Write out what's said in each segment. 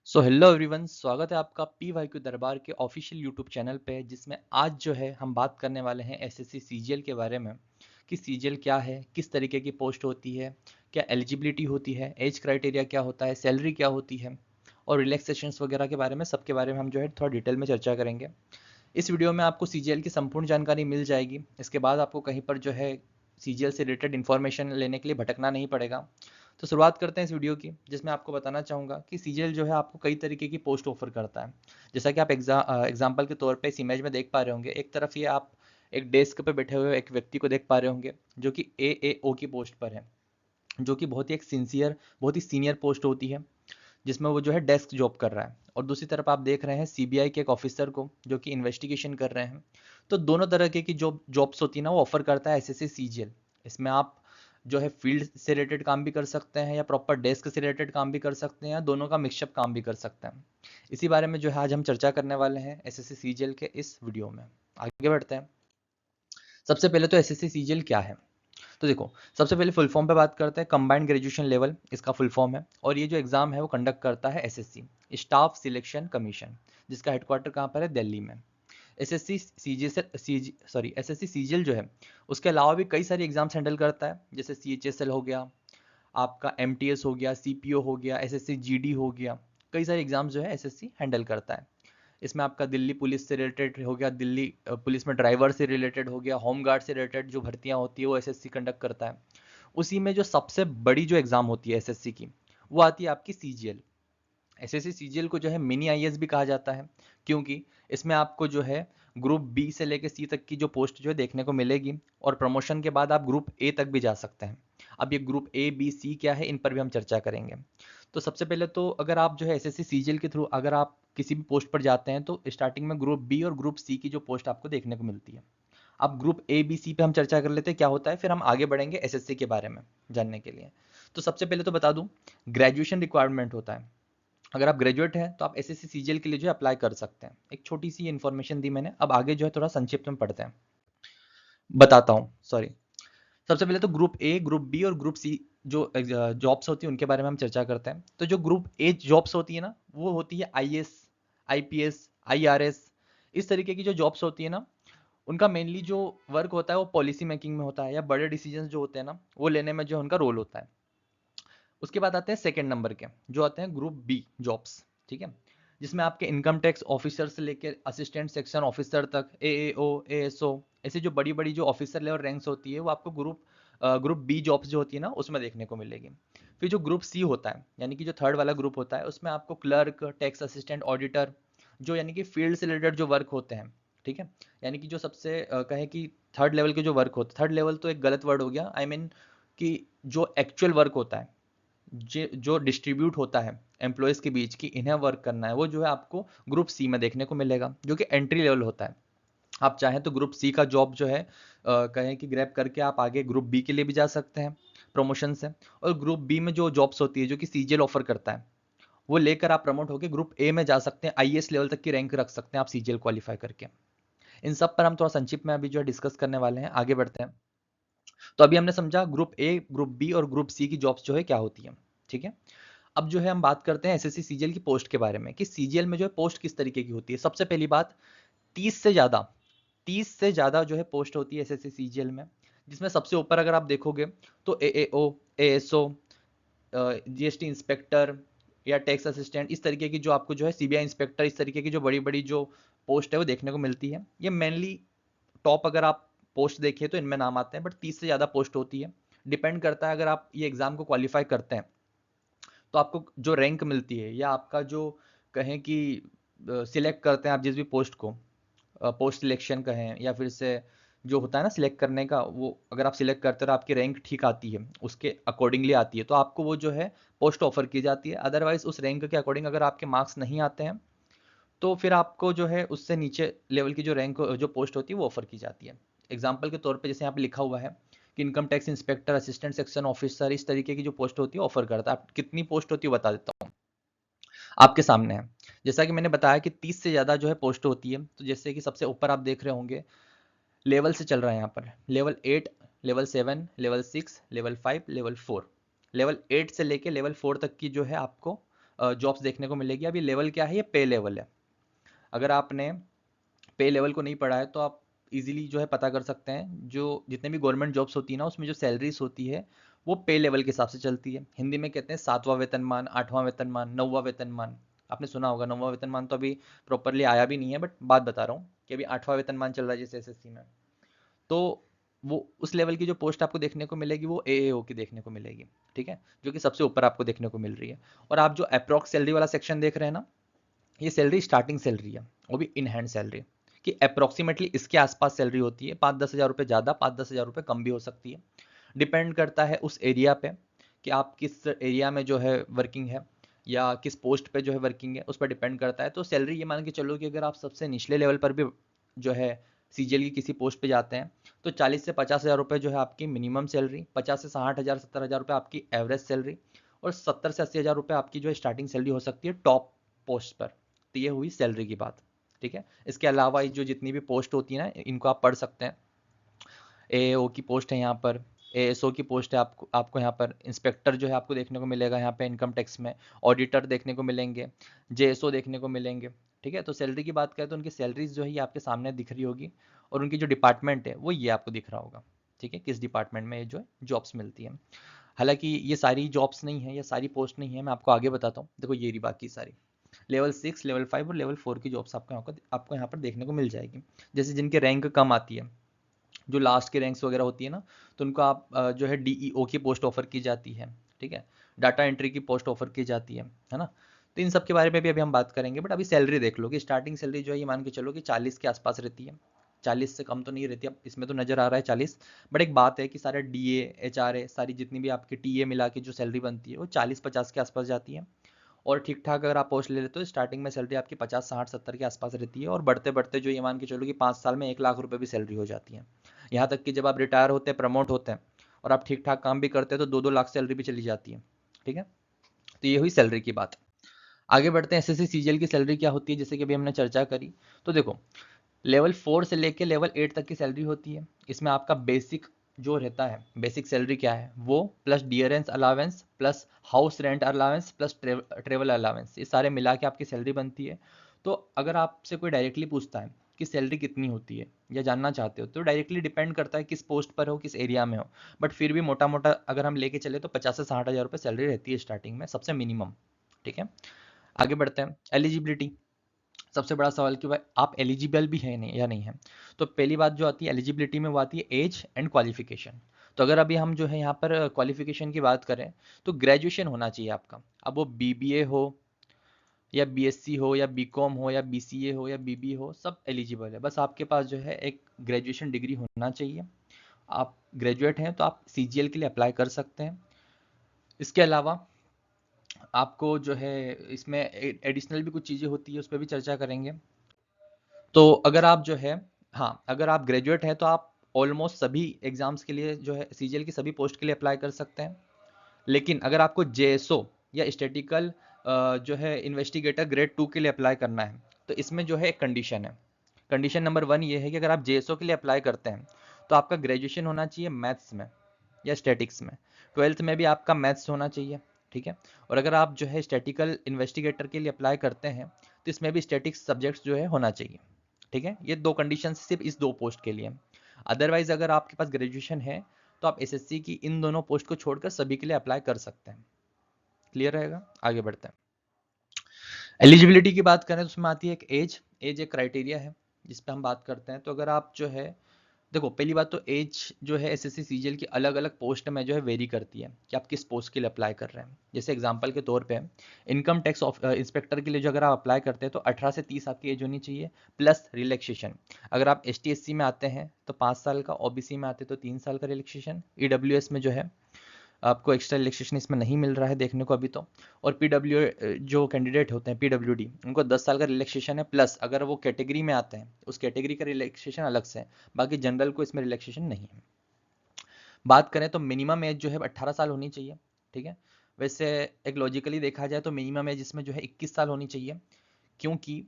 So hello everyone, स्वागत है आपका पी वाई क्यू दरबार के ऑफिशियल यूट्यूब चैनल पे, जिसमें आज जो है हम बात करने वाले हैं एसएससी सीजीएल के बारे में कि सीजीएल क्या है, किस तरीके की पोस्ट होती है, क्या एलिजिबिलिटी होती है, एज क्राइटेरिया क्या होता है, सैलरी क्या होती है और रिलैक्सेशंस वगैरह के बारे में, सबके बारे में हम जो है थोड़ा डिटेल में चर्चा करेंगे। इस वीडियो में आपको सीजीएल की संपूर्ण जानकारी मिल जाएगी। इसके बाद आपको कहीं पर जो है सीजीएल से रिलेटेड इन्फॉर्मेशन लेने के लिए भटकना नहीं पड़ेगा। तो शुरुआत करते हैं इस वीडियो की, जिसमें आपको बताना चाहूँगा कि सीजीएल जो है आपको कई तरीके की पोस्ट ऑफर करता है। जैसा कि आप एग्जाम्पल के तौर पे इस इमेज में देख पा रहे होंगे, एक तरफ ये आप एक डेस्क पे बैठे हुए एक व्यक्ति को देख पा रहे होंगे जो कि एएओ की पोस्ट पर है, जो कि बहुत ही एक सिंसियर, बहुत ही सीनियर पोस्ट होती है, जिसमें वो जो है डेस्क जॉब कर रहा है। और दूसरी तरफ आप देख रहे हैं सीबीआई के एक ऑफिसर को, जो कि इन्वेस्टिगेशन कर रहे हैं। तो दोनों तरह की जो जॉब्स होती है ना, वो ऑफर करता है एसएससी सीजीएल। इसमें आप जो है फील्ड से रिलेटेड काम भी कर सकते हैं या प्रॉपर डेस्क से रिलेटेड काम भी कर सकते हैं या दोनों का मिक्सअप काम भी कर सकते हैं। इसी बारे में जो है आज हम चर्चा करने वाले हैं एसएससी सीजीएल के इस वीडियो में। आगे बढ़ते हैं। सबसे पहले तो एसएससी सीजीएल क्या है, तो देखो, सबसे पहले फुल फॉर्म पे बात करते हैं। कंबाइंड ग्रेजुएशन लेवल इसका फुल फॉर्म है, और ये जो एग्जाम है वो कंडक्ट करता है एसएससी स्टाफ सिलेक्शन कमीशन, जिसका हेडक्वार्टर कहाँ पर है, दिल्ली में। एसएससी एसएससी सीजीएल जो है, उसके अलावा भी कई सारी एग्जाम्स हैंडल करता है, जैसे सीएचएसएल हो गया, आपका एमटीएस हो गया, सीपीओ हो गया, एसएससी जीडी हो गया। कई सारे एग्जाम्स जो है एसएससी हैंडल करता है। इसमें आपका दिल्ली पुलिस से रिलेटेड हो गया, दिल्ली पुलिस में ड्राइवर से रिलेटेड हो गया, होम गार्ड से रिलेटेड जो भर्तियां होती है वो एसएससी कंडक्ट करता है। उसी में जो सबसे बड़ी जो एग्जाम होती है एसएससी की, वो आती है आपकी सीजीएल। एसएससी सीजीएल को जो है मिनी आईएएस भी कहा जाता है, क्योंकि इसमें आपको जो है ग्रुप बी से लेकर सी तक की जो पोस्ट जो है देखने को मिलेगी, और प्रमोशन के बाद आप ग्रुप ए तक भी जा सकते हैं। अब ये ग्रुप ए बी सी क्या है, इन पर भी हम चर्चा करेंगे। तो सबसे पहले तो अगर आप जो है एसएससी सीजीएल के थ्रू अगर आप किसी भी पोस्ट पर जाते हैं, तो स्टार्टिंग में ग्रुप बी और ग्रुप सी की जो पोस्ट आपको देखने को मिलती है। अब ग्रुप ए बी सी पे हम चर्चा कर लेते हैं क्या होता है, फिर हम आगे बढ़ेंगे एसएससी के बारे में जानने के लिए। तो सबसे पहले तो बता दूं, ग्रेजुएशन रिक्वायरमेंट होता है। अगर आप ग्रेजुएट हैं तो आप एसएससी सीजीएल के लिए जो है अप्लाई कर सकते हैं। एक छोटी सी इन्फॉर्मेशन दी मैंने, अब आगे जो है थोड़ा संक्षिप्त में पढ़ते हैं, बताता हूँ, सॉरी। सबसे पहले तो ग्रुप ए, ग्रुप बी और ग्रुप सी जो जॉब्स होती है उनके बारे में हम चर्चा करते हैं। तो जो ग्रुप ए जॉब्स होती है ना, वो होती है आईएएस, आईपीएस, आईआरएस। इस तरीके की जो जॉब्स होती है ना, उनका मेनली जो वर्क होता है वो पॉलिसी मेकिंग में होता है, या बड़े डिसीजंस जो होते हैं ना वो लेने में जो उनका रोल होता है। उसके बाद आते हैं सेकंड नंबर के, जो आते हैं ग्रुप बी जॉब्स, ठीक है, जिसमें आपके इनकम टैक्स ऑफिसर से लेकर असिस्टेंट सेक्शन ऑफिसर तक, एएओ, एएसओ, ऐसी जो बड़ी बड़ी जो ऑफिसर लेवल रैंक्स होती है वो आपको ग्रुप बी जॉब्स जो होती है ना उसमें देखने को मिलेगी। फिर जो ग्रुप सी होता है, यानी कि जो थर्ड वाला ग्रुप होता है, उसमें आपको क्लर्क, टैक्स असिस्टेंट, ऑडिटर, जो यानी कि फील्ड से रिलेटेड जो वर्क होते हैं, ठीक है, यानी कि जो सबसे कहे कि थर्ड लेवल के जो वर्क होते हैं, थर्ड लेवल तो एक गलत वर्ड हो गया, आई मीन कि जो एक्चुअल वर्क होता है, जो डिस्ट्रीब्यूट होता है एम्प्लॉयज़ के बीच की इन्हें वर्क करना है, वो जो है आपको ग्रुप सी में देखने को मिलेगा, जो कि एंट्री लेवल होता है। आप चाहें तो ग्रुप सी का जॉब जो है कहें कि ग्रैब करके आप आगे ग्रुप बी के लिए भी जा सकते हैं प्रमोशन से। और ग्रुप बी में जो जॉब्स होती है जो कि सीजीएल ऑफर करता है, वो लेकर आप प्रमोट होकर ग्रुप ए में जा सकते हैं, आईएएस लेवल तक की रैंक रख सकते हैं आप सीजीएल क्वालिफाई करके। इन सब पर हम थोड़ा संक्षिप्त में अभी जो है डिस्कस करने वाले हैं, आगे बढ़ते हैं। तो अभी हमने समझा ग्रुप ए, ग्रुप बी और ग्रुप सी की जॉब्स जो है क्या होती है, ठीक है। अब जो है हम बात करते हैं एसएससी सीजीएल की पोस्ट के बारे में कि सीजीएल में जो है पोस्ट किस तरीके की होती है। सबसे पहली बात, 30 से ज़्यादा 30 से ज़्यादा जो है पोस्ट होती है एसएससी सीजीएल में, जिसमें सबसे ऊपर अगर आप देखोगे तो एएओ, एएसओ, जीएसटी इंस्पेक्टर या टैक्स असिस्टेंट, इस तरीके की जो आपको जो है सीबीआई इंस्पेक्टर, इस तरीके की जो बड़ी बड़ी जो पोस्ट है वो देखने को मिलती है। ये मेनली टॉप अगर आप पोस्ट देखिए तो इनमें नाम आते हैं, बट 30 से ज़्यादा पोस्ट होती है। डिपेंड करता है, अगर आप ये एग्जाम को क्वालिफाई करते हैं तो आपको जो रैंक मिलती है, या आपका जो कहें कि सिलेक्ट करते हैं आप जिस भी पोस्ट को, पोस्ट सिलेक्शन कहें या फिर से जो होता है ना सिलेक्ट करने का, वो अगर आप सिलेक्ट करते हो और आपकी रैंक ठीक आती है, उसके अकॉर्डिंगली आती है, तो आपको वो जो है पोस्ट ऑफर की जाती है। अदरवाइज उस रैंक के अकॉर्डिंग अगर आपके मार्क्स नहीं आते हैं, तो फिर आपको जो है उससे नीचे लेवल की जो रैंक जो पोस्ट होती है वो ऑफर की जाती है। एग्जाम्पल के तौर पे जैसे यहाँ पे लिखा हुआ है कि income tax inspector, assistant section officer, इस तरीके की जो पोस्ट होती है ऑफर करता है। आप कितनी पोस्ट होती है बता देता हूँ, आपके सामने है। जैसा कि मैंने बताया कि 30 से ज़्यादा जो है पोस्ट होती है, तो जैसे कि सबसे ऊपर आप देख रहे होंगे लेवल से चल रहा है यहाँ पर, level 8, level 7, level 6, level 5, level 4। Level 8 से लेके लेवल 4 तक की जो है आपको जॉब्स देखने को मिलेगी। अभी लेवल क्या है, ये पे लेवल है। अगर आपने पे लेवल को नहीं पढ़ा है तो आप इजीली जो है पता कर सकते हैं, जो जितने भी गवर्नमेंट जॉब्स होती है ना उसमें जो सैलरीज होती है वो पे लेवल के हिसाब से चलती है। हिंदी में कहते हैं 7वां वेतनमान, 8वां वेतनमान, 9वां वेतनमान। आपने सुना होगा 9वां वेतनमान, तो अभी प्रॉपरली आया भी नहीं है, बट बात बता रहा हूँ कि अभी 8वां वेतनमान चल रहा है जैसे एसएससी में। तो वो उस लेवल की जो पोस्ट आपको देखने को मिलेगी वो एएओ की देखने को मिलेगी, ठीक है, जो कि सबसे ऊपर आपको देखने को मिल रही है। और आप जो अप्रॉक्स सैलरी वाला सेक्शन देख रहे हैं ना, ये सैलरी स्टार्टिंग सैलरी है, वो भी इन हैंड सैलरी, कि अप्रोक्सीमेटली इसके आसपास सैलरी होती है। 5-10 हज़ार रुपये ज़्यादा, 5-10 हज़ार रुपये कम भी हो सकती है। डिपेंड करता है उस एरिया पे कि आप किस एरिया में जो है वर्किंग है या किस पोस्ट पे जो है वर्किंग है, उस पर डिपेंड करता है। तो सैलरी ये मान के चलो कि अगर आप सबसे निचले लेवल पर भी जो है सीजीएल की किसी पोस्ट पे जाते हैं तो 40 से 50 हज़ार रुपये जो है आपकी मिनिमम सैलरी, 50 से 60 हज़ार 70 हज़ार रुपये आपकी एवरेज सैलरी, और 70 से 80 हज़ार रुपये आपकी जो है स्टार्टिंग सैलरी हो सकती है टॉप पोस्ट पर। तो ये हुई सैलरी की बात, ठीक है। इसके अलावा जो जितनी भी पोस्ट होती है ना, इनको आप पढ़ सकते हैं। एएओ की पोस्ट है यहाँ पर, एएसओ की पोस्ट है, आपको आपको यहाँ पर इंस्पेक्टर जो है आपको देखने को मिलेगा यहाँ पे इनकम टैक्स में, ऑडिटर देखने को मिलेंगे, जेएसओ देखने को मिलेंगे, ठीक है। तो सैलरी की बात करें तो उनकी सैलरीज जो है ये आपके सामने दिख रही होगी, और उनकी जो डिपार्टमेंट है वो ये आपको दिख रहा होगा, ठीक है, किस डिपार्टमेंट में ये जो है जॉब्स मिलती है। हालांकि ये सारी जॉब्स नहीं है, ये सारी पोस्ट नहीं है, मैं आपको आगे बताता हूँ। देखो ये रही बाकी सारी लेवल 6, लेवल 5 और लेवल 4 की जॉब्स आपको यहाँ पर देखने को मिल जाएगी। जैसे जिनके रैंक कम आती है, जो लास्ट के रैंक्स वगैरह होती है ना, तो उनको आप जो है डीईओ की पोस्ट ऑफर की जाती है, ठीक है, डाटा एंट्री की पोस्ट ऑफर की जाती है ना। तो इन सब के बारे में भी अभी हम बात करेंगे, बट अभी सैलरी देख लो कि स्टार्टिंग सैलरी जो है ये मान के चलो कि 40 के आसपास रहती है। 40 से कम तो नहीं रहती, अब इसमें तो नजर आ रहा है 40, बट एक बात है कि सारे डीए एचआरए सारी जितनी भी आपकी टीए मिला के जो सैलरी बनती है वो 40-50 के आसपास जाती है। और ठीक ठाक अगर आप पोस्ट ले लेते हो तो स्टार्टिंग में सैलरी आपकी 50-60-70 के आसपास रहती है, और बढ़ते बढ़ते जो ये मान के चलो कि 5 साल में 1 लाख रुपए भी सैलरी हो जाती है। यहाँ तक कि जब आप रिटायर होते हैं, प्रमोट होते हैं और आप ठीक ठाक काम भी करते हैं तो 2-2 लाख सैलरी भी चली जाती है, ठीक है। तो ये हुई सैलरी की बात। आगे बढ़ते हैं, एसएससी सीजीएल की सैलरी क्या होती है, जैसे कि अभी हमने चर्चा करी। तो देखो लेवल 4 से लेके लेवल 8 तक की सैलरी होती है। इसमें आपका बेसिक जो रहता है, बेसिक सैलरी क्या है वो, plus dearness allowance, plus house rent allowance, plus travel allowance, ये सारे मिला के आपकी सैलरी बनती है। तो अगर आपसे कोई डायरेक्टली पूछता है कि सैलरी कितनी होती है या जानना चाहते हो, तो डायरेक्टली डिपेंड करता है किस पोस्ट पर हो, किस एरिया में हो, बट फिर भी मोटा मोटा अगर हम लेके चले तो 50 से 60 हज़ार रुपये सैलरी रहती है स्टार्टिंग में, सबसे मिनिमम, ठीक है। आगे बढ़ते हैं, एलिजिबिलिटी। सबसे बड़ा सवाल कि भाई आप एलिजिबल भी हैं नहीं या नहीं है। तो पहली बात जो आती है एलिजिबिलिटी में वो आती है एज एंड क्वालिफिकेशन। तो अगर अभी हम जो है यहाँ पर क्वालिफिकेशन की बात करें तो ग्रेजुएशन होना चाहिए आपका। अब वो बीबीए हो या बीएससी हो या बीकॉम हो या बीसीए हो या बीबी हो, सब एलिजिबल है। बस आपके पास जो है एक ग्रेजुएशन डिग्री होना चाहिए। आप ग्रेजुएट हैं तो आप सीजीएल के लिए अप्लाई कर सकते हैं। इसके अलावा आपको जो है इसमें एडिशनल भी कुछ चीज़ें होती है, उस पर भी चर्चा करेंगे। तो अगर आप जो है, हाँ, अगर आप ग्रेजुएट हैं तो आप ऑलमोस्ट सभी एग्जाम्स के लिए जो है सीजीएल की सभी पोस्ट के लिए अप्लाई कर सकते हैं। लेकिन अगर आपको जेएसओ या स्टैटिकल जो है इन्वेस्टिगेटर ग्रेड 2 के लिए अप्लाई करना है तो इसमें जो है एक कंडीशन है। कंडीशन नंबर 1 ये है कि अगर आप जेएसओ के लिए अप्लाई करते हैं तो आपका ग्रेजुएशन होना चाहिए मैथ्स में या स्टैटिक्स में, 12th में भी आपका मैथ्स होना चाहिए, ठीक है। और अगर आप जो है स्टैटिकल इन्वेस्टिगेटर के लिए अप्लाई करते हैं तो इसमें भी स्टैटिक्स सब्जेक्ट्स जो है होना चाहिए, ठीक है। ये दो कंडीशन सिर्फ इस दो पोस्ट के लिए। अदरवाइज अगर आपके पास ग्रेजुएशन है तो आप एसएससी की इन दोनों पोस्ट को छोड़कर सभी के लिए अप्लाई कर सकते हैं। क्लियर रहेगा। आगे बढ़ते हैं, एलिजिबिलिटी की बात करें तो उसमें आती है एक एज। एज एक क्राइटेरिया है जिस पे हम बात करते हैं। तो अगर आप जो है, देखो पहली बात तो एज जो है एसएससी सीजीएल की अलग अलग पोस्ट में जो है वेरी करती है कि आप किस पोस्ट के लिए अप्लाई कर रहे हैं। जैसे एग्जांपल के तौर पे इनकम टैक्स इंस्पेक्टर के लिए जो अगर आप अप्लाई करते हैं तो 18 से 30 आपकी एज होनी चाहिए, प्लस रिलैक्सेशन। अगर आप एसटी एससी में आते हैं तो 5 साल का, ओबीसी में आते हैं तो 3 साल का रिलैक्सेशन, ईडब्ल्यूएस में जो है आपको एक्स्ट्रा रिलैक्सेशन इसमें नहीं मिल रहा है देखने को अभी तो। और पीडब्ल्यू जो कैंडिडेट होते हैं पीडब्ल्यूडी, उनको 10 साल का रिलैक्सेशन है, प्लस अगर वो कैटेगरी में आते हैं उस कैटेगरी का रिलैक्सेशन अलग से है, बाकी जनरल को इसमें रिलैक्सेशन नहीं है। बात करें तो मिनिमम एज जो है 18 साल होनी चाहिए, ठीक है। वैसे एक लॉजिकली देखा जाए तो मिनिमम एज इसमें जो है 21 साल होनी चाहिए, क्योंकि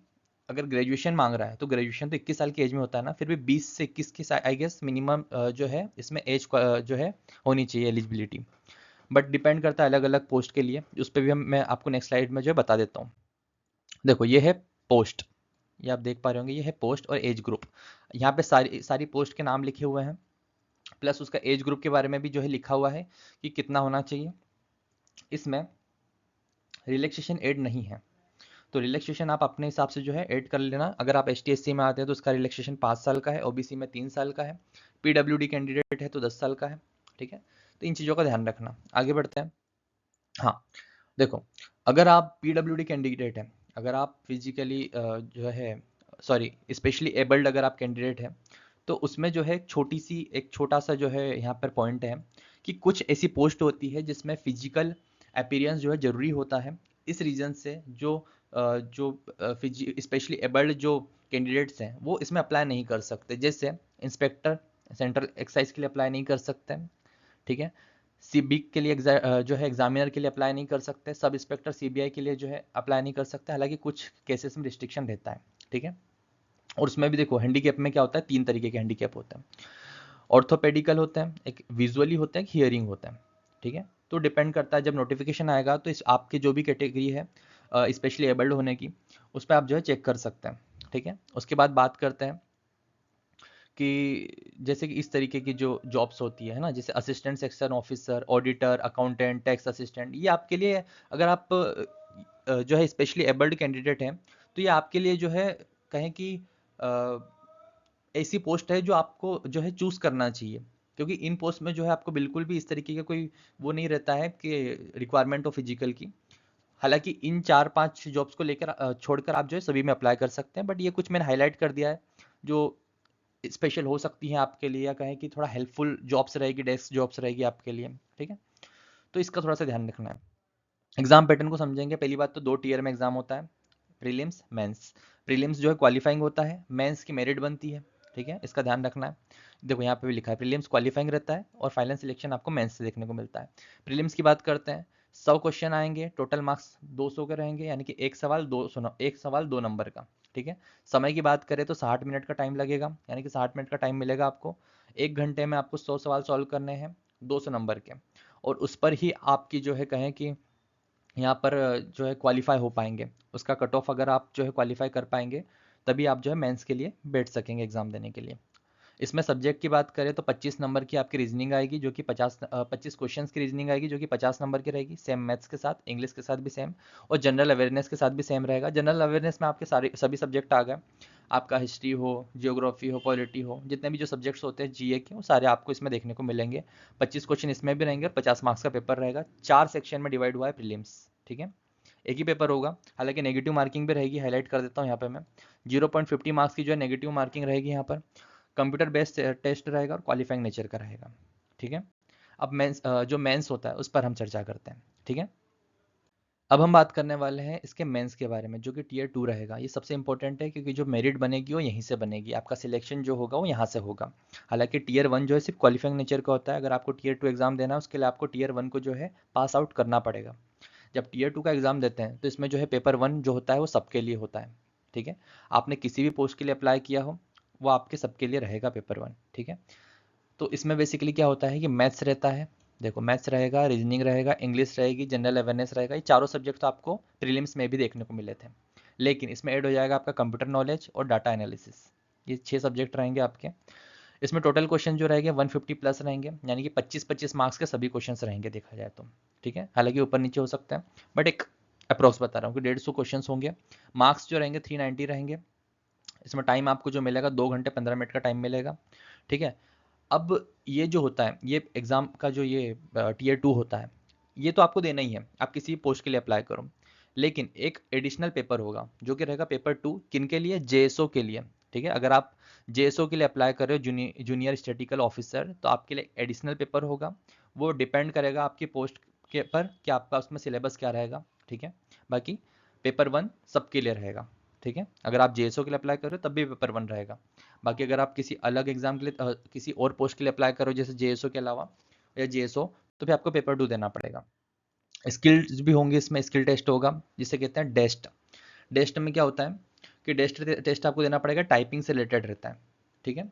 अगर ग्रेजुएशन मांग रहा है तो ग्रेजुएशन तो 21 साल की एज में होता है ना, फिर भी 20 से 21 की आई गेस मिनिमम जो है इसमें एज जो है होनी चाहिए एलिजिबिलिटी। बट डिपेंड करता है अलग अलग पोस्ट के लिए, उस पर भी मैं आपको नेक्स्ट स्लाइड में जो है बता देता हूँ। देखो ये है पोस्ट, ये आप देख पा रहे होंगे, ये है पोस्ट और एज ग्रुप। यहाँ पे सारी सारी पोस्ट के नाम लिखे हुए हैं, प्लस उसका एज ग्रुप के बारे में भी जो है लिखा हुआ है कि कितना होना चाहिए। इसमें रिलैक्सेशन एड नहीं है, तो रिलैक्सेशन आप अपने हिसाब से जो है ऐड कर लेना। अगर आप एसटी/एससी में आते हैं तो उसका रिलैक्सेशन 5 साल का है, ओबीसी में 3 साल का है, पीडब्ल्यूडी कैंडिडेट है तो 10 साल का है। ठीक है, तो इन चीज़ों का ध्यान रखना। आगे बढ़ते हैं। हाँ, देखो, अगर आप पीडब्ल्यूडी कैंडिडेट हैं, अगर आप फिजिकली जो है सॉरी स्पेशली एबल्ड अगर आप कैंडिडेट हैं, तो उसमें जो है एक छोटा सा जो है यहाँ पर पॉइंट है कि कुछ ऐसी पोस्ट होती है जिसमें फिजिकल अपीयरेंस जो है ज़रूरी होता है। इस रीज़न से जो स्पेशली एबल्ड जो कैंडिडेट्स हैं वो इसमें अप्लाई नहीं कर सकते। जैसे इंस्पेक्टर सेंट्रल एक्साइज के लिए अप्लाई नहीं कर सकते, ठीक है। सीबीक के लिए जो है एग्जामिनर के लिए अप्लाई नहीं कर सकते, सब इंस्पेक्टर सीबीआई के लिए जो है अप्लाई नहीं कर सकते, हालांकि कुछ केसेस में रिस्ट्रिक्शन रहता है। ठीक है, और उसमें भी देखो हैंडीकैप में क्या होता है, 3 तरीके के हैंडीकैप होते हैं। ऑर्थोपेडिकल होते हैं, एक विजुअली होता है, एक हियरिंग होता है। ठीक है, तो डिपेंड करता है, जब नोटिफिकेशन आएगा तो इस आपकी जो भी कैटेगरी है स्पेशली एबल्ड होने की, उस पर आप जो है चेक कर सकते हैं। ठीक है, उसके बाद बात करते हैं कि जैसे कि इस तरीके की जो जॉब्स होती है ना, जैसे assistant section officer, auditor, accountant, tax assistant, ये आपके लिए, अगर आप जो है स्पेशली एबल्ड कैंडिडेट हैं, तो ये आपके लिए जो है कहें कि अ, ऐसी पोस्ट है जो आपको जो है चूज करना चाहिए, क्योंकि इन पोस्ट में जो है आपको बिल्कुल भी इस तरीके का कोई वो नहीं रहता है कि रिक्वायरमेंट हो फिजिकल की। हालांकि इन 4-5 जॉब्स को लेकर छोड़कर आप जो है सभी में अप्लाई कर सकते हैं, बट ये कुछ मैंने हाईलाइट कर दिया है जो स्पेशल हो सकती हैं आपके लिए, या कहें कि थोड़ा हेल्पफुल जॉब्स रहेगी, डेस्क जॉब्स रहेगी आपके लिए। ठीक है, तो इसका थोड़ा सा ध्यान रखना है। एग्जाम पैटर्न को समझेंगे। पहली बात तो 2 टीयर में एग्जाम होता है, प्रीलिम्स मेंस। प्रीलिम्स जो है क्वालिफाइंग होता है, मेंस की मेरिट बनती है। ठीक है, इसका ध्यान रखना है। देखो यहाँ पे भी लिखा है प्रीलिम्स क्वालिफाइंग रहता है और फाइनल सिलेक्शन आपको मेंस से देखने को मिलता है। प्रीलिम्स की बात करते हैं, 100 क्वेश्चन आएंगे, टोटल मार्क्स 200 के रहेंगे, यानी कि एक सवाल 2 नंबर का। ठीक है, समय की बात करें तो 60 मिनट का टाइम लगेगा, यानी कि 60 मिनट का टाइम मिलेगा आपको। 1 घंटे में आपको 100 सवाल सॉल्व करने हैं, 200 नंबर के, और उस पर ही आपकी जो है कहें कि यहाँ पर जो है क्वालिफाई हो पाएंगे। उसका कट ऑफ अगर आप जो है क्वालिफाई कर पाएंगे, तभी आप जो है मेंस के लिए बैठ सकेंगे एग्जाम देने के लिए। इसमें सब्जेक्ट की बात करें तो 25 नंबर की आपकी रीजनिंग आएगी, जो कि 25 क्वेश्चंस की रीजनिंग आएगी, जो कि 50 नंबर की रहेगी, सेम मैथ्स के साथ, इंग्लिश के साथ भी सेम, और जनरल अवेयरनेस के साथ भी सेम रहेगा। जनरल अवेयरनेस में आपके सारे सभी सब्जेक्ट आ गए, आपका हिस्ट्री हो, जियोग्राफी हो, पॉलिटी हो, जितने भी जो सब्जेक्ट्स होते हैं जीए के, वो सारे आपको इसमें देखने को मिलेंगे। 25 क्वेश्चन इसमें भी रहेंगे और 50 मार्क्स का पेपर रहेगा। 4 सेक्शन में डिवाइड हुआ है प्रीलिम्स। ठीक है, एक ही पेपर होगा, हालांकि नेगेटिव मार्किंग भी रहेगी, हाईलाइट कर देता हूँ यहाँ पे मैं। 0.50 मार्क्स की जो है नेगेटिव मार्किंग रहेगी यहाँ पर। कंप्यूटर बेस्ड टेस्ट रहेगा और क्वालिफाइंग नेचर का रहेगा। ठीक है, अब मेंस जो मेंस होता है उस पर हम चर्चा करते हैं। ठीक है, अब हम बात करने वाले हैं इसके मेंस के बारे में, जो कि टीयर 2 रहेगा। ये सबसे इंपॉर्टेंट है, क्योंकि जो मेरिट बनेगी वो यहीं से बनेगी, आपका सिलेक्शन जो होगा वो यहाँ से होगा। हालांकि टीयर 1 जो है सिर्फ क्वालिफाइंग नेचर का होता है। अगर आपको टीयर 2 एग्जाम देना है, उसके लिए आपको टीयर 1 को जो है पास आउट करना पड़ेगा। जब टीयर 2 का एग्जाम देते हैं तो इसमें जो है पेपर 1 जो होता है वो सबके लिए होता है। ठीक है, आपने किसी भी पोस्ट के लिए अप्लाई किया हो, वो आपके सबके लिए रहेगा पेपर 1। ठीक है, तो इसमें बेसिकली क्या होता है कि मैथ्स रहता है, देखो मैथ्स रहेगा, रीजनिंग रहेगा, इंग्लिश रहेगी, जनरल अवेयरनेस रहेगा। ये चारों सब्जेक्ट तो आपको प्रीलिम्स में भी देखने को मिले थे, लेकिन इसमें ऐड हो जाएगा आपका कंप्यूटर नॉलेज और डाटा एनालिसिस। ये 6 सब्जेक्ट रहेंगे आपके। इसमें टोटल क्वेश्चन जो रहेंगे 150 प्लस रहेंगे, यानी कि 25-25 मार्क्स के सभी क्वेश्चन रहेंगे देखा जाए तो। ठीक है, हालांकि ऊपर नीचे हो सकते हैं, बट एक अप्रोक्स बता रहा हूँ कि 150 क्वेश्चन होंगे। मार्क्स जो रहेंगे 390 रहेंगे। इसमें टाइम आपको जो मिलेगा 2 घंटे 15 मिनट का टाइम मिलेगा। ठीक है, अब ये जो होता है, ये एग्ज़ाम का जो ये टीयर 2 होता है, ये तो आपको देना ही है, आप किसी पोस्ट के लिए अप्लाई करो। लेकिन एक एडिशनल पेपर होगा जो कि रहेगा पेपर 2, किन के लिए, जेएसओ के लिए। ठीक है, अगर आप जेएसओ के लिए अप्लाई कर रहे हो, जूनियर स्टैटिस्टिकल ऑफिसर, तो आपके लिए एडिशनल पेपर होगा। वो डिपेंड करेगा आपकी पोस्ट के पर कि आपका उसमें सिलेबस क्या रहेगा। ठीक है, बाकी पेपर 1 सबके लिए रहेगा। ठीक है, अगर आप जेएसओ के लिए अप्लाई कर रहे हो तब भी पेपर 1 रहेगा। बाकी अगर आप किसी अलग एग्जाम के लिए किसी और पोस्ट के लिए अप्लाई करो, जैसे जेएसओ के अलावा या जेएसओ, तो फिर आपको पेपर 2 देना पड़ेगा। स्किल्स भी होंगे इसमें, स्किल टेस्ट होगा जिसे कहते हैं डेस्ट। डेस्ट में क्या होता है कि डेस्ट टेस्ट आपको देना पड़ेगा, टाइपिंग से रिलेटेड रहता है। ठीक है,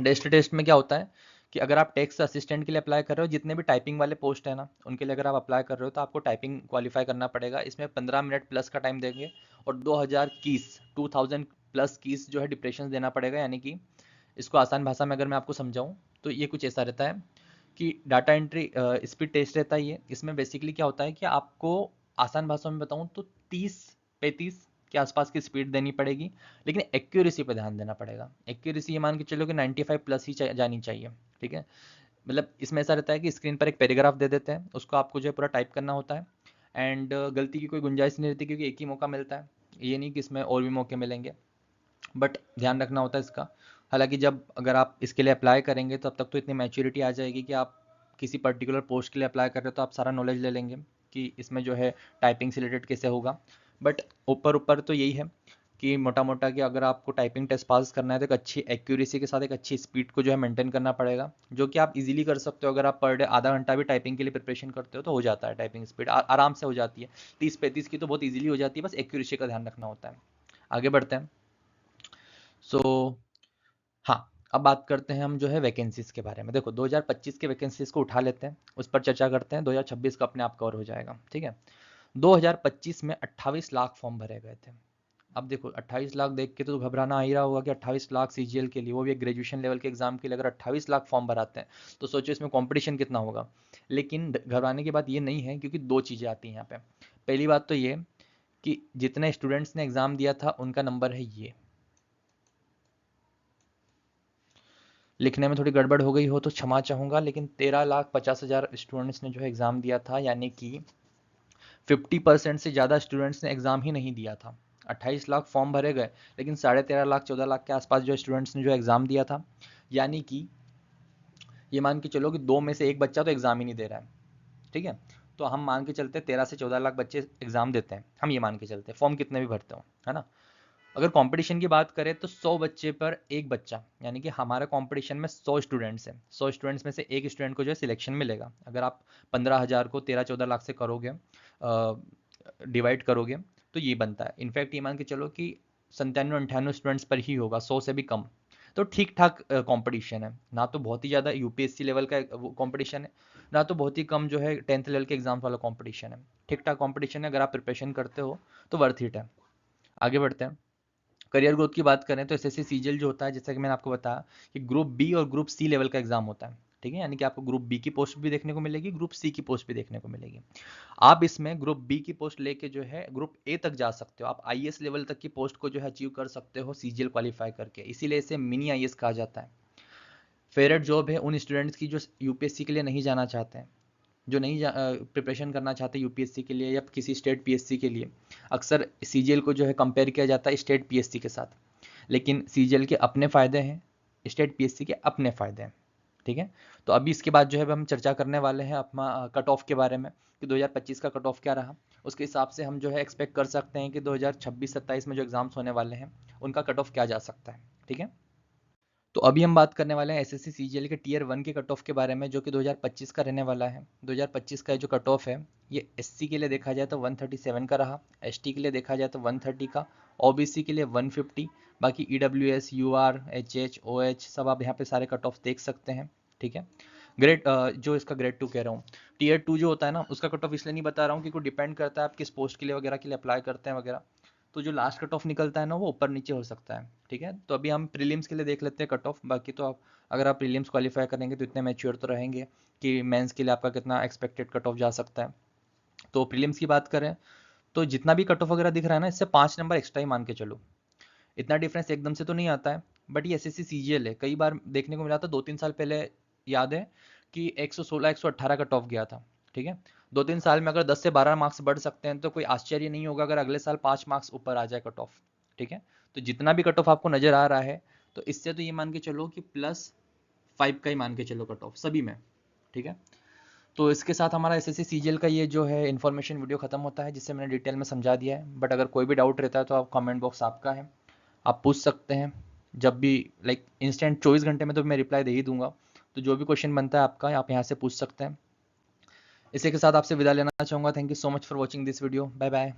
डेस्ट टेस्ट में क्या होता है कि अगर आप टेक्स्ट असिस्टेंट के लिए अप्लाई कर रहे हो, जितने भी टाइपिंग वाले पोस्ट है ना उनके लिए अगर आप अप्लाई कर रहे हो तो आपको टाइपिंग क्वालिफाई करना पड़ेगा। इसमें 15 मिनट प्लस का टाइम देंगे और 2000 कीज 2000 प्लस कीज जो है डिप्रेशन देना पड़ेगा। यानी कि इसको आसान भाषा में अगर मैं आपको समझाऊं तो ये कुछ ऐसा रहता है कि डाटा एंट्री स्पीड टेस्ट रहता है ये। इसमें बेसिकली क्या होता है कि आपको आसान भाषा में बताऊं तो 30-35 के आसपास की स्पीड देनी पड़ेगी, लेकिन एक्यूरेसी पे ध्यान देना पड़ेगा। एक्यूरेसी ये मान के चलो कि 95 प्लस ही जानी चाहिए, ठीक है। मतलब इसमें ऐसा रहता है कि स्क्रीन पर एक पैराग्राफ दे देते हैं, उसको आपको जो है पूरा टाइप करना होता है एंड गलती की कोई गुंजाइश नहीं रहती क्योंकि एक ही मौका मिलता है। ये नहीं कि इसमें और भी मौके मिलेंगे, बट ध्यान रखना होता है इसका। हालांकि जब अगर आप इसके लिए अप्लाई करेंगे तब तक तो इतनी मैच्योरिटी आ जाएगी कि आप किसी पर्टिकुलर पोस्ट के लिए अप्लाई कर रहे हो तो आप सारा नॉलेज ले लेंगे कि इसमें जो है टाइपिंग से रिलेटेड कैसे होगा। बट ऊपर ऊपर तो यही है कि मोटा मोटा कि अगर आपको टाइपिंग टेस्ट पास करना है तो एक अच्छी एक्यूरेसी के साथ एक अच्छी स्पीड को जो है मेंटेन करना पड़ेगा, जो कि आप इजीली कर सकते हो। अगर आप पर डे आधा घंटा भी टाइपिंग के लिए प्रिपरेशन करते हो तो हो जाता है, टाइपिंग स्पीड आराम से हो जाती है। 30-35 की तो बहुत इजीली हो जाती है, बस एक्यूरेसी का ध्यान रखना होता है। आगे बढ़ते हैं। सो हाँ, अब बात करते हैं हम जो है वैकेंसीज के बारे में। देखो 2025 के वैकेंसीज को उठा लेते हैं, उस पर चर्चा करते हैं। 2026 का अपने आप कवर हो जाएगा, ठीक है। 2025 में 28 लाख फॉर्म भरे गए थे। अब देखो 28 लाख देख के तो घबराना आ ही रहा होगा कि 28 लाख सीजीएल के लिए, वो भी एक ग्रेजुएशन लेवल के एग्जाम के लिए, अगर 28 लाख फॉर्म भराते हैं तो सोचो इसमें कंपटीशन कितना होगा। लेकिन घबराने की बात ये नहीं है, क्योंकि दो चीज़ें आती हैं यहाँ पे। पहली बात तो ये कि जितने स्टूडेंट्स ने एग्जाम दिया था उनका नंबर है ये। लिखने में थोड़ी गड़बड़ हो गई हो तो क्षमा चाहूँगा, लेकिन 13,50,000 स्टूडेंट्स ने जो है एग्ज़ाम दिया था, यानी कि 50% से ज़्यादा स्टूडेंट्स ने एग्ज़ाम ही नहीं दिया था। 28 लाख फॉर्म भरे गए, लेकिन 13.5 लाख 14 लाख के आसपास जो स्टूडेंट्स ने जो एग्ज़ाम दिया था। यानी कि ये मान के चलो कि 2 में से 1 बच्चा तो एग्ज़ाम ही नहीं दे रहा है, ठीक है। तो हम मान के चलते 13 से 14 लाख बच्चे एग्ज़ाम देते हैं, हम ये मान के चलते हैं, फॉर्म कितने भी भरते हो, है ना। अगर कंपटीशन की बात करें तो 100 बच्चे पर एक बच्चा, यानी कि हमारे कंपटीशन में 100 स्टूडेंट्स हैं, 100 स्टूडेंट्स में से एक स्टूडेंट को जो है सिलेक्शन मिलेगा। अगर आप 15,000 को 13-14 लाख से करोगे, डिवाइड करोगे, तो ये बनता है। इनफैक्ट ये मान के चलो कि 97-98 स्टूडेंट्स पर ही होगा, 100 से भी कम। तो ठीक ठाक कंपटीशन है, ना तो बहुत ही ज़्यादा यूपीएससी लेवल का कंपटीशन है, ना तो बहुत ही कम जो है 10th लेवल के एग्जाम्स वाला कंपटीशन है। ठीक ठाक कंपटीशन है, अगर आप प्रिपरेशन करते हो तो वर्थ इट है। आगे बढ़ते हैं। करियर ग्रोथ की बात करें तो एसएससी सीजीएल जो होता है, जैसा कि मैंने आपको बताया कि ग्रुप बी और ग्रुप सी लेवल का एग्जाम होता है, ठीक है। यानी कि आपको ग्रुप बी की पोस्ट भी देखने को मिलेगी, ग्रुप सी की पोस्ट भी देखने को मिलेगी। आप इसमें ग्रुप बी की पोस्ट लेके जो है ग्रुप ए तक जा सकते हो, आप आईएएस लेवल तक की पोस्ट को जो है अचीव कर सकते हो सीजीएल क्वालिफाई करके, इसीलिए इसे मिनी आईएएस कहा जाता है। फेवरेट जॉब है उन स्टूडेंट्स की जो यूपीएससी के लिए नहीं जाना चाहते हैं, जो नहीं प्रिपरेशन करना चाहते यूपीएससी के लिए या किसी स्टेट पीएससी के लिए। अक्सर सीजीएल को जो है कंपेयर किया जाता है स्टेट पीएससी के साथ, लेकिन सीजीएल के अपने फ़ायदे हैं, स्टेट पीएससी के अपने फ़ायदे हैं, ठीक है। तो अभी इसके बाद जो है हम चर्चा करने वाले हैं अपना कट ऑफ के बारे में कि 2025 का कट ऑफ क्या रहा। उसके हिसाब से हम जो है एक्सपेक्ट कर सकते हैं कि 2026-27 में जो एग्ज़ाम्स होने वाले हैं उनका कट ऑफ क्या जा सकता है, ठीक है। तो अभी हम बात करने वाले हैं एसएससी सीजीएल के टीयर 1 के कट ऑफ के बारे में, जो कि 2025 का रहने वाला है। 2025 का जो कट ऑफ है ये एससी के लिए देखा जाए तो 137 का रहा, एसटी के लिए देखा जाए तो 130 का, ओबीसी के लिए 150, बाकी ईडब्ल्यूएस, यूआर, एचएच, ओएच सब आप यहाँ पे सारे कट ऑफ देख सकते हैं, ठीक है। ग्रेड जो इसका ग्रेड 2 कह रहा हूँ, टीयर 2 जो होता है ना उसका कट ऑफ इसलिए नहीं बता रहा हूँ क्योंकि डिपेंड करता है आप किस पोस्ट के लिए वगैरह के लिए अप्लाई करते हैं वगैरह। तो जो लास्ट कट ऑफ निकलता है ना वो ऊपर नीचे हो सकता है, ठीक है। तो अभी हम प्रीलिम्स के लिए देख लेते हैं कट ऑफ। बाकी तो आप अगर आप प्रीलिम्स क्वालिफाई करेंगे तो इतने मैच्योर तो रहेंगे कि मेंस के लिए आपका कितना एक्सपेक्टेड कट ऑफ जा सकता है। तो प्रीलिम्स की बात करें तो जितना भी कट ऑफ वगैरह दिख रहा है ना, इससे 5 नंबर एक्स्ट्रा ही मान के चलो। इतना डिफरेंस एकदम से तो नहीं आता है, बट ये एसएससी सीजीएल है, कई बार देखने को मिला था 2-3 साल पहले, याद है कि 116 118 कट ऑफ गया था, ठीक है। 2-3 साल में अगर 10 से 12 मार्क्स बढ़ सकते हैं तो कोई आश्चर्य नहीं होगा अगर अगले साल 5 मार्क्स ऊपर आ जाए कट ऑफ, ठीक है। तो जितना भी कट ऑफ आपको नजर आ रहा है तो इससे तो ये मान के चलो कि +5 का ही मान के चलो कट ऑफ सभी में, ठीक है। तो इसके साथ हमारा एसएससी सीजीएल का ये जो है इन्फॉर्मेशन वीडियो खत्म होता है, जिससे मैंने डिटेल में समझा दिया है। बट अगर कोई भी डाउट रहता है तो आप कमेंट बॉक्स आपका है, आप पूछ सकते हैं जब भी, लाइक इंस्टेंट 24 घंटे में तो मैं रिप्लाई दे ही दूंगा। तो जो भी क्वेश्चन बनता है आपका आप यहाँ से पूछ सकते हैं। इसी के साथ आपसे विदा लेना चाहूँगा। Thank you so much for watching this video. Bye bye.